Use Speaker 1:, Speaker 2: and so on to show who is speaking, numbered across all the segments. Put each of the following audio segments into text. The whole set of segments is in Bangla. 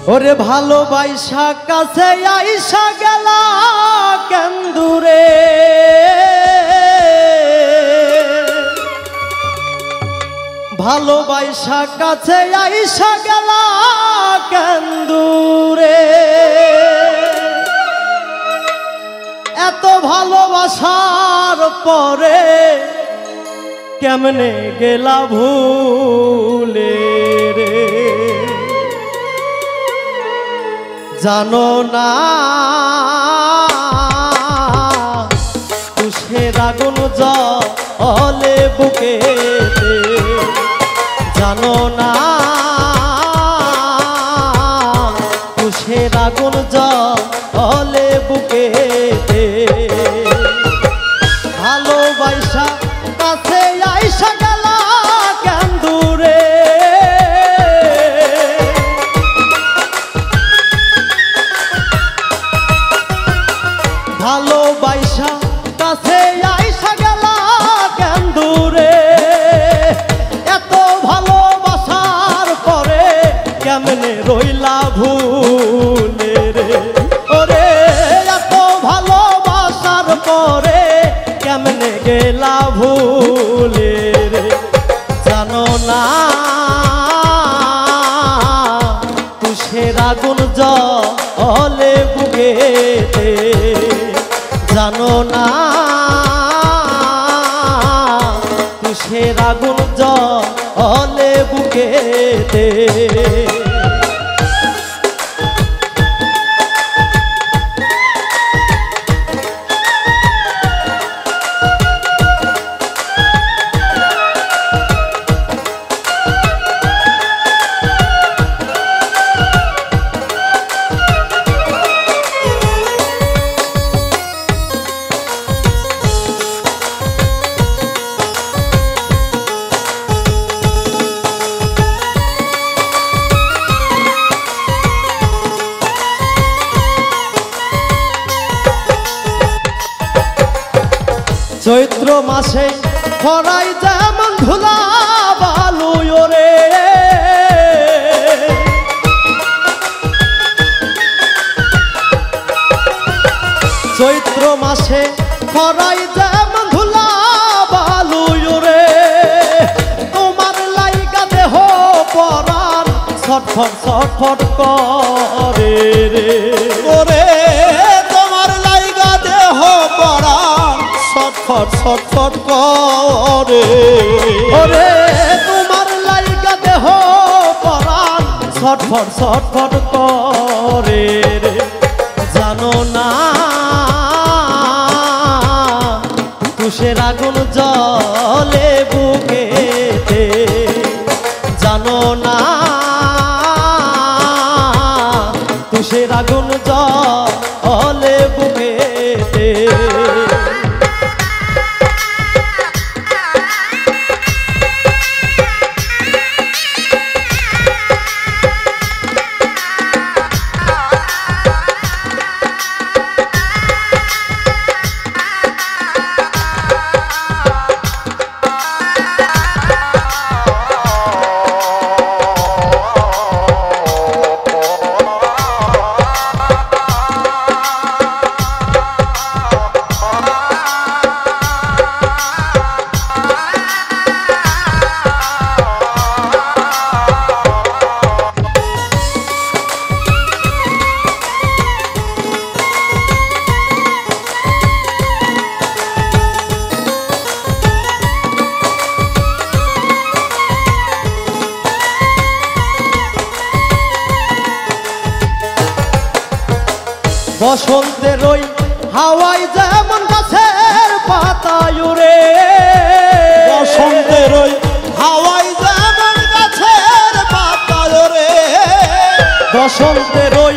Speaker 1: ওরে ভালোবাসা কাছে আইসা গেলা কেন্দুরে ভালোবাসা কাছে আইসা গেলা কেন্দুরে এত ভালোবাসার পরে কেমনে গেলা ভুলে রে জানো না তুষের আগুন জ্বলে বুকেতে জানো না তুষের আগুন জ্বলে বুকেতে ভালোবাসা কাছে আইসা গেলা কেন্দুরে ভালোবাসা কাছে আইসা গেলা কেন্দুরে এত ভালোবাসার পরে কেমনে রইলা ভুলে রে ওরে এত ভালোবাসার পরে কেমনে গেলা ভুলে রে জানো না তুষের আগুন জ্বলে বুকেতে জানো না তুষের আগুন জ্বলে বুকেতে চৈত্র মাসে খরাই যেমন ধুলা বালু রে চৈত্র মাসে খরাই যেমন ধুলা বালু রে তোমার লাইগা দেহ পরাণ ছটফট ছটফট করে রে ওরে তোমার লাইগা দেহ পরাণ ছটফট ছটফট করে ওরে তোমার লাইগা দেহ পরাণ ছটফট ছটফট করে রে জানো না তুষের আগুন জ্বলে বুকেতে জানো না তুষের আগুন জ্বলে বুকেতে বসন্তের ওই হাওয়ায় যেমন গাছের পাতায় রে বসন্তের ওই হাওয়ায় যেমন গাছের পাতায় রে বসন্তের ওই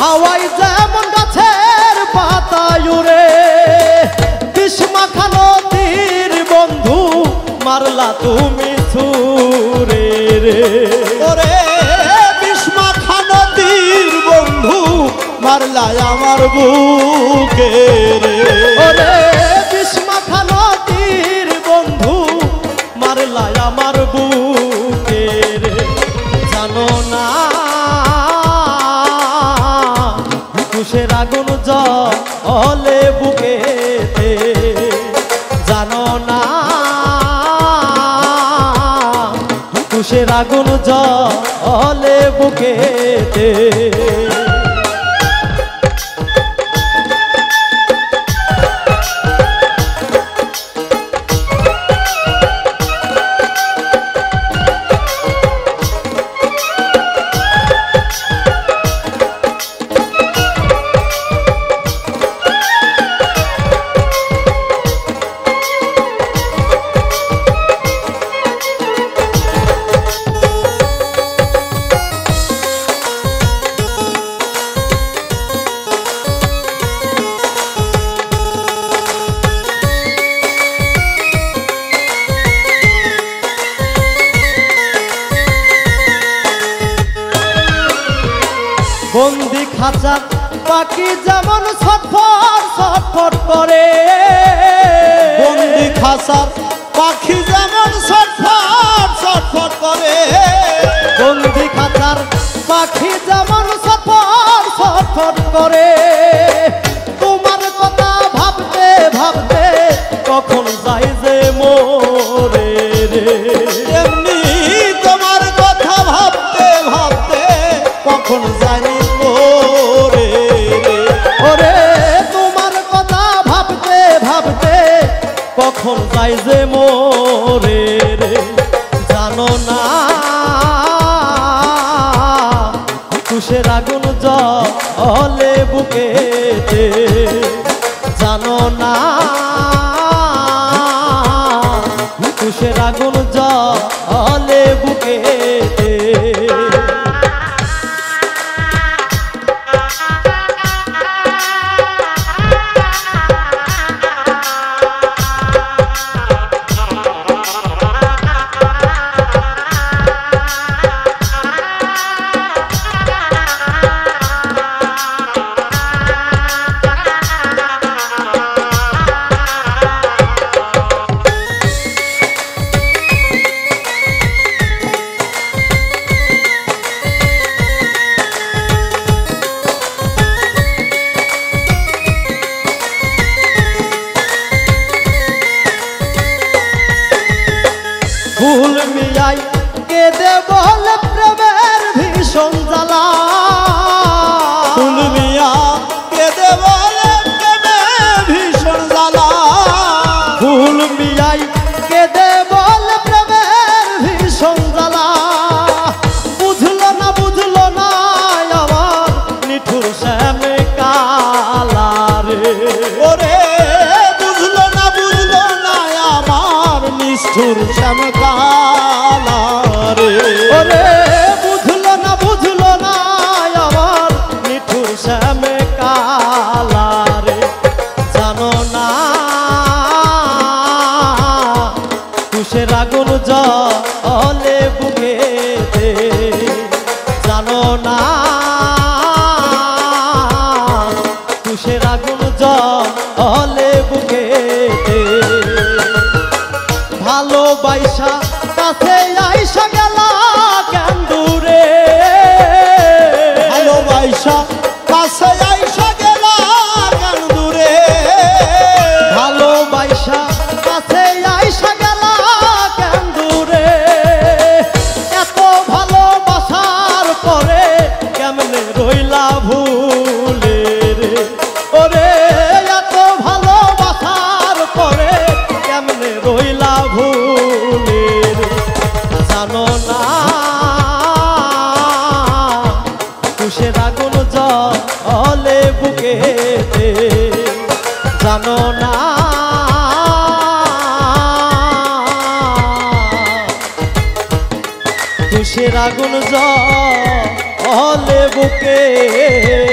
Speaker 1: হাওয়ায় যেমন গাছের পাতায় রে বিষ্মাখা নদীর বন্ধু মারলা তুমি ছুরে রে ওরে বিষ্মাখা নদীর বন্ধু মারলা আমার বুকে রে ওরে বিষ্মাখা নদীর বন্ধু মারলা আমার বুকে রে জানো না হলে বুকেতে জানো না তুষের আগুন জ্বলে বুকেতে বন্দি খাঁচার পাখি যেমন ছটফট ছটফট করে
Speaker 2: বন্দি খাঁচার পাখি যেমন ছটফট ছটফট করে
Speaker 1: বন্দি খাঁচার পাখি যেমন ছটফট ছটফট করে তোমার কথা ভাবতে ভাবতে কখন যাই যে মোরে রে
Speaker 2: এমনি তোমার কথা ভাবতে ভাবতে কখন জানি মোরে রে
Speaker 1: ওরে তোমার কথা ভাবতে ভাবতে কখন যাই যে মোরে রে জানো না তুষের আগুন জ্বলে বুকেতে জানো না তুষের আগুন জ্বলে বুকেতে ফুল মিয়াই কেঁদে বলে প্রেমের ভীষণ জ্বালা
Speaker 2: ফুল মিয়া কেঁদে বলে প্রেমে ভীষণ জ্বালা
Speaker 1: ফুল মিয়াই কেঁদে বলে প্রেমের ভীষণ জ্বালা বুঝলো না আমার নিঠুর শ্যামে কালা রে
Speaker 2: ওরে বুঝলো না আমার নিষ্ঠুর শ্যামকালা রে
Speaker 1: ওরে বুঝলো না আমার নিঠুর শ্যামে কালা রে জানো না তুষের আগুন জ্বলে বুকেতে জানো না তুষের আগুন জ্বলে বুকেতে ভালোবাসা কাছে আইসা গেলা কেন দূরে
Speaker 2: ভালোবাসা কাছে আইসা গেলা কেন দূরে
Speaker 1: ভালোবাসা কাছে আইসা গেলা কেন দূরে এত ভালোবাসার পরে কেমনে রইলা ভুলে রে ওরে এত ভালোবাসার পরে কেমনে রইলা ভুলে রে জানো না তুষের আগুন জ্বলে বুকেতে জানো না তুষের আগুন জ্বলে বুকেতে